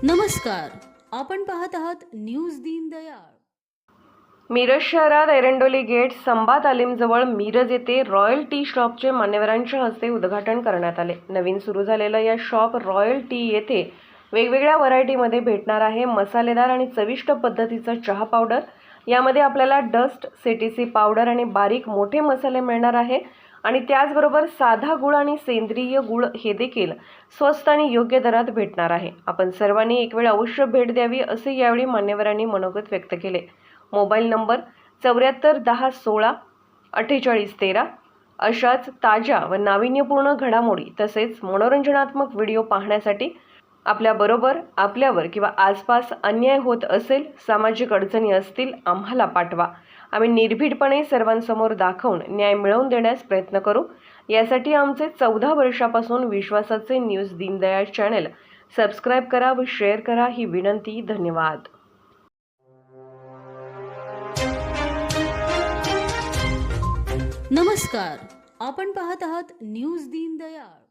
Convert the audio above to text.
नमस्कार, आपण पाहत आहात न्यूज दीनदयाळ. मिरज शहरात एरंडोली गेट संबा तालीमजवळ मिरज येथे रॉयल टी शॉपचे मान्यवरांच्या हस्ते उद्घाटन करण्यात आले. नवीन सुरू झालेलं या शॉप रॉयल टी येथे वेगवेगळ्या व्हरायटीमध्ये भेटणार आहे. मसालेदार आणि चविष्ट पद्धतीचा चहा पावडर, यामध्ये आपल्याला डस्ट, सीटीसी पावडर आणि बारीक मोठे मसाले मिळणार आहे आणि त्याचबरोबर साधा गुळ आणि सेंद्रिय गुळ हे देखील स्वस्त आणि योग्य दरात भेटणार आहे. आपण सर्वांनी एक वेळ अवश्य भेट द्यावी असे यावेळी मान्यवरांनी मनोगत व्यक्त केले. मोबाईल नंबर 7410164813 अशाच ताज्या व नाविन्यपूर्ण घडामोडी तसेच मनोरंजनात्मक व्हिडिओ पाहण्यासाठी आपल्याबरोबर, आपल्यावर किंवा आसपास अन्याय होत असेल, सामाजिक अडचणी असतील, आम्हाला पाठवा. आम्ही निर्भीडपणे सर्वांसमोर दाखवून न्याय मिळवून देण्यास प्रयत्न करू. यासाठी आमचे 14 वर्षापासून विश्वासाचे न्यूज दीनदयाळ चॅनल सबस्क्राईब करा व शेअर करा ही विनंती. धन्यवाद. नमस्कार, आपण पाहत आहात न्यूज दीनदयाळ.